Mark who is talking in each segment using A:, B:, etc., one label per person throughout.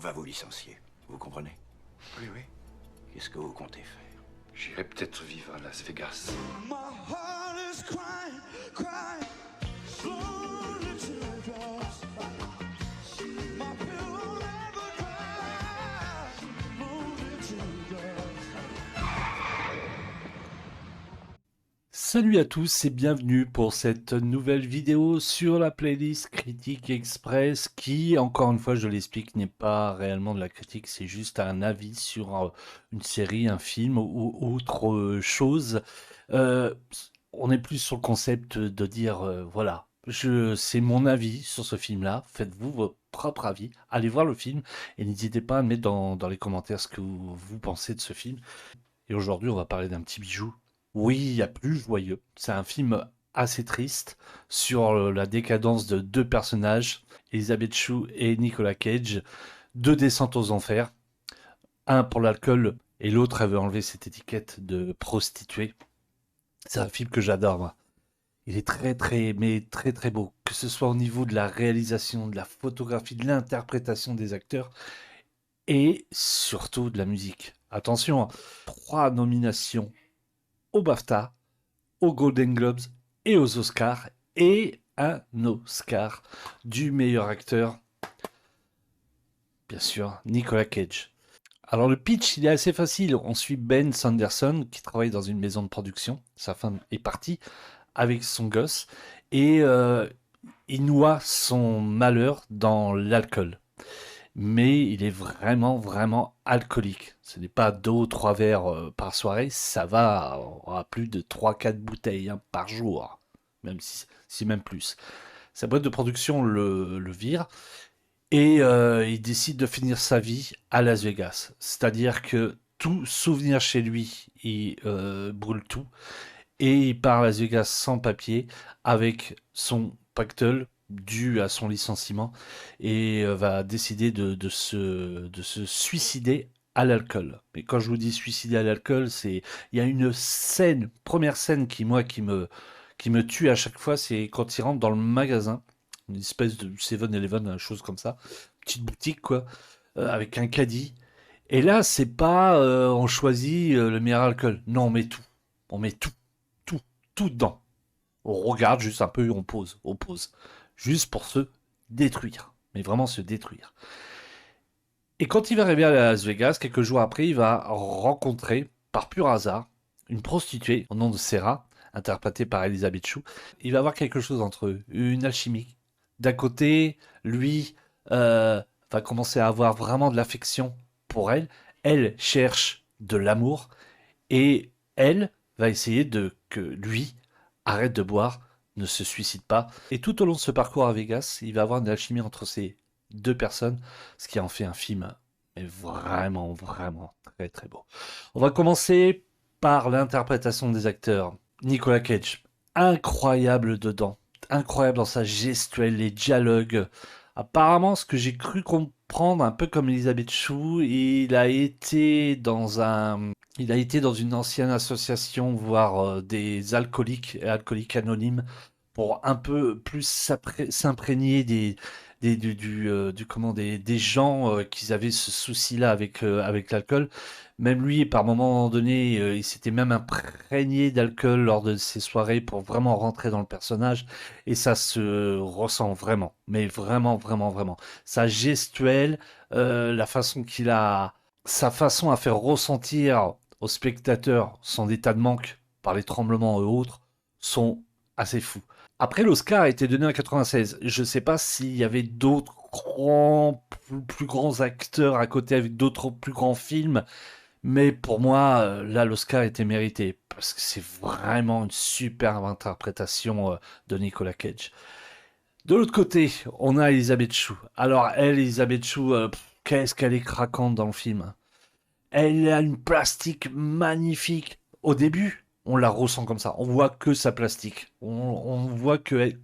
A: va vous licencier. Vous comprenez?
B: Oui, oui.
A: Qu'est-ce que vous comptez faire?
B: J'irai peut-être vivre à Las Vegas.
C: My heart is crying, crying, slowly to the drops. My pillow never cries, slowly to the drops.
D: Salut à tous et bienvenue pour cette nouvelle vidéo sur la playlist Critique Express qui, encore une fois, je l'explique, n'est pas réellement de la critique, c'est juste un avis sur une série, un film ou autre chose. On est plus sur le concept de dire, voilà, c'est mon avis sur ce film-là, faites-vous votre propre avis, allez voir le film et n'hésitez pas à mettre dans les commentaires ce que vous pensez de ce film. Et aujourd'hui, on va parler d'un petit bijou. Oui, il y a plus joyeux. C'est un film assez triste sur la décadence de deux personnages, Elizabeth Shue et Nicolas Cage, deux descentes aux enfers. Un pour l'alcool et l'autre avait enlevé cette étiquette de prostituée. C'est un film que j'adore, moi. Il est très très beau. Que ce soit au niveau de la réalisation, de la photographie, de l'interprétation des acteurs et surtout de la musique. Attention, 3 nominations au BAFTA, aux Golden Globes et aux Oscars, et un Oscar du meilleur acteur, bien sûr, Nicolas Cage. Alors le pitch, il est assez facile. On suit Ben Sanderson qui travaille dans une maison de production. Sa femme est partie avec son gosse et il noie son malheur dans l'alcool. Mais il est vraiment alcoolique. Ce n'est pas 2 ou 3 verres par soirée, ça va à plus de 3-4 bouteilles par jour, même si même plus. Sa boîte de production le vire et il décide de finir sa vie à Las Vegas. C'est-à-dire que tout souvenir chez lui, il brûle tout et il part à Las Vegas sans papier avec son pactole dû à son licenciement et va décider de se suicider à l'alcool. Mais quand je vous dis suicider à l'alcool, il y a une scène, première scène qui me tue à chaque fois, c'est quand il rentre dans le magasin, une espèce de 7-Eleven, une chose comme ça, petite boutique quoi, avec un caddie. Et là, c'est pas on choisit le meilleur alcool. Non, on met tout dedans. On regarde juste un peu et on pose. Juste pour se détruire. Mais vraiment se détruire. Et quand il va arriver à Las Vegas, quelques jours après, il va rencontrer, par pur hasard, une prostituée au nom de Sarah, interprétée par Elizabeth Shue. Il va avoir quelque chose entre eux, une alchimie. D'un côté, lui va commencer à avoir vraiment de l'affection pour elle. Elle cherche de l'amour. Et elle va essayer que lui arrête de boire, ne se suicide pas. Et tout au long de ce parcours à Vegas, il va avoir une alchimie entre ces deux personnes, ce qui en fait un film mais vraiment très très beau. On va commencer par l'interprétation des acteurs. Nicolas Cage, incroyable dedans, incroyable dans sa gestuelle, les dialogues. Apparemment, ce que j'ai cru comprendre, un peu comme Elizabeth Shue, il a été dans une ancienne association, voire des alcooliques et alcooliques anonymes, pour un peu plus s'imprégner des gens qui avaient ce souci-là avec l'alcool. Même lui, par moment donné, il s'était même imprégné d'alcool lors de ses soirées pour vraiment rentrer dans le personnage. Et ça se ressent vraiment. Mais vraiment. Sa gestuelle, la façon qu'il a... Sa façon à faire ressentir aux spectateurs son état de manque par les tremblements et autres sont assez fous. Après, l'Oscar a été donné en 96. Je ne sais pas s'il y avait d'autres plus grands acteurs à côté avec d'autres plus grands films, mais pour moi, là, l'Oscar était mérité parce que c'est vraiment une superbe interprétation de Nicolas Cage. De l'autre côté, on a Elizabeth Shue. Alors, Elizabeth Shue, qu'est-ce qu'elle est craquante dans le film. Elle a une plastique magnifique. Au début, on la ressent comme ça. On voit que sa plastique. On voit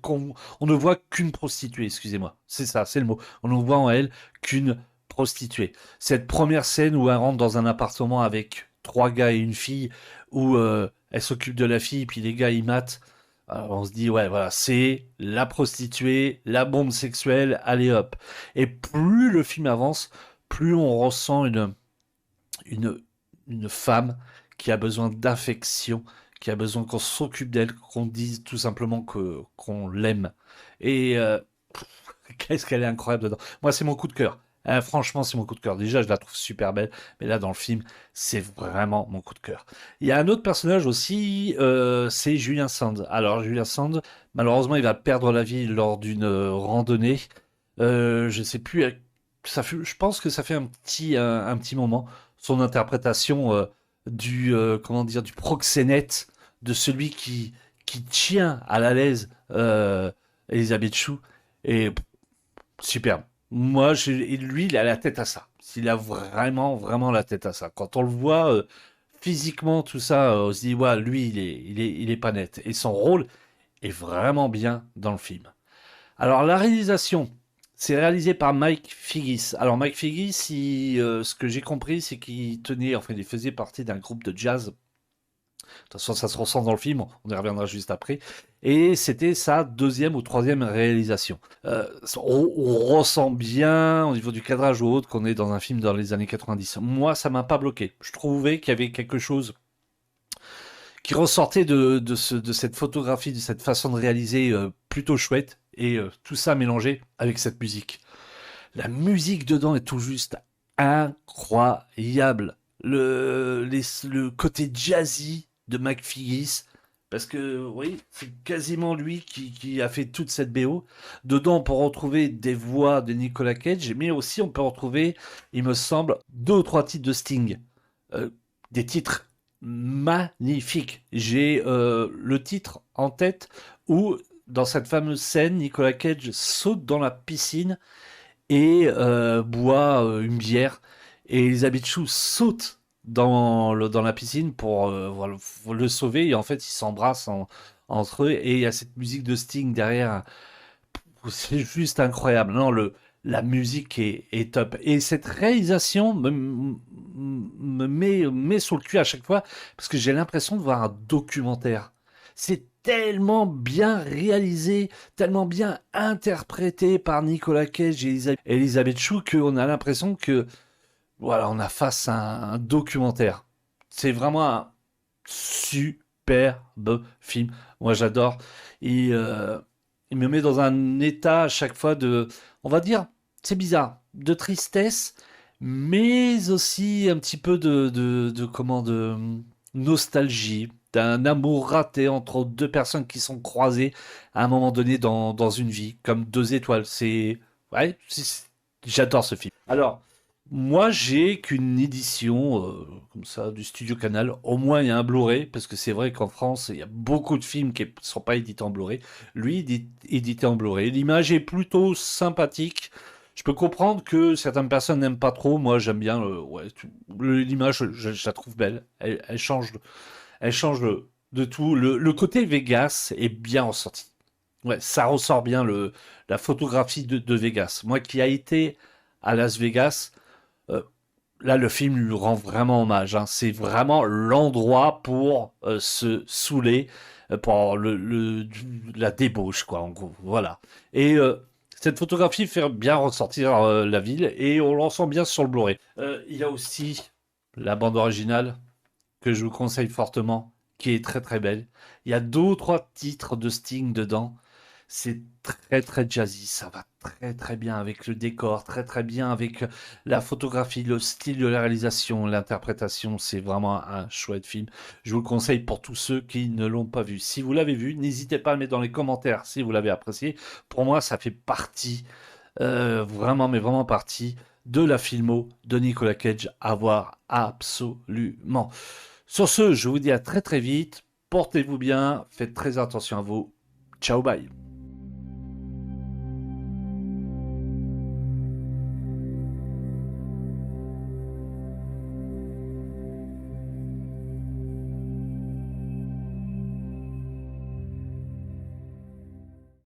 D: on ne voit qu'une prostituée, excusez-moi. C'est ça, c'est le mot. On ne voit en elle qu'une prostituée. Cette première scène où elle rentre dans un appartement avec 3 gars et une fille, où elle s'occupe de la fille, puis les gars ils matent. Alors on se dit, ouais, voilà, c'est la prostituée, la bombe sexuelle, allez hop. Et plus le film avance, plus on ressent une, une femme qui a besoin d'affection, qui a besoin qu'on s'occupe d'elle, qu'on dise tout simplement qu'on l'aime. Et qu'est-ce qu'elle est incroyable dedans. Moi, c'est mon coup de cœur. Franchement, c'est mon coup de cœur. Déjà, je la trouve super belle, mais là, dans le film, c'est vraiment mon coup de cœur. Il y a un autre personnage aussi, c'est Julien Sand. Alors, Julien Sand, malheureusement, il va perdre la vie lors d'une randonnée. Je sais plus, je pense que ça fait un petit moment. Son interprétation comment dire, du proxénète, de celui qui tient à la l'aise Elisabeth Chou, est superbe. Moi, et lui, il a la tête à ça. Il a vraiment, vraiment la tête à ça. Quand on le voit physiquement, tout ça, on se dit, ouais, lui, il est pas net. Et son rôle est vraiment bien dans le film. Alors, la réalisation, c'est réalisé par Mike Figgis. Alors, Mike Figgis, ce que j'ai compris, c'est qu'il tenait, enfin, il faisait partie d'un groupe de jazz. De toute façon, ça se ressent dans le film, on y reviendra juste après. Et c'était sa deuxième ou troisième réalisation. On ressent bien, au niveau du cadrage ou autre, qu'on est dans un film dans les années 90. Moi, ça m'a pas bloqué. Je trouvais qu'il y avait quelque chose qui ressortait de cette photographie, de cette façon de réaliser plutôt chouette. Et tout ça mélangé avec cette musique. La musique dedans est tout juste incroyable. Le côté jazzy de McFiggis, parce que oui, c'est quasiment lui qui a fait toute cette BO. Dedans, on peut retrouver des voix de Nicolas Cage, mais aussi on peut retrouver, il me semble, 2 ou 3 titres de Sting. Des titres magnifiques. J'ai le titre en tête où, dans cette fameuse scène, Nicolas Cage saute dans la piscine et boit une bière. Et Elisabeth Chou saute dans la piscine pour voilà, le sauver. Et en fait, ils s'embrassent entre eux. Et il y a cette musique de Sting derrière. C'est juste incroyable. Non, la musique est top. Et cette réalisation me met sur le cul à chaque fois parce que j'ai l'impression de voir un documentaire. C'est tellement bien réalisé, tellement bien interprété par Nicolas Cage et Elisabeth Chou qu'on a l'impression que voilà, on a face à un documentaire. C'est vraiment un superbe film. Moi, j'adore. Il me met dans un état à chaque fois on va dire, c'est bizarre, de tristesse, mais aussi un petit peu de nostalgie, d'un amour raté entre deux personnes qui sont croisées à un moment donné dans une vie, comme 2 étoiles. Ouais, j'adore ce film. Alors, moi, j'ai qu'une édition comme ça du Studio Canal. Au moins, il y a un Blu-ray, parce que c'est vrai qu'en France, il y a beaucoup de films qui ne sont pas édités en Blu-ray. Lui, édité en Blu-ray. L'image est plutôt sympathique. Je peux comprendre que certaines personnes n'aiment pas trop. Moi, j'aime bien. Ouais, l'image, je la trouve belle. Elle change, de tout. Le côté Vegas est bien ressorti. Ouais, ça ressort bien la photographie de Vegas. Moi qui a été à Las Vegas, là, le film lui rend vraiment hommage. Hein. C'est vraiment l'endroit pour se saouler, pour la débauche, quoi, en gros. Voilà. Et cette photographie fait bien ressortir la ville et on l'en sent bien sur le Blu-ray. Il y a aussi la bande originale que je vous conseille fortement, qui est très très belle. Il y a 2 ou 3 titres de Sting dedans. C'est très très jazzy, ça va très très bien avec le décor, très très bien avec la photographie, le style de la réalisation, l'interprétation. C'est vraiment un chouette film. Je vous le conseille pour tous ceux qui ne l'ont pas vu. Si vous l'avez vu, n'hésitez pas à le mettre dans les commentaires si vous l'avez apprécié. Pour moi, ça fait partie, vraiment mais vraiment partie de la filmo de Nicolas Cage à voir absolument. Sur ce, je vous dis à très très vite. Portez-vous bien, faites très attention à vous. Ciao, bye.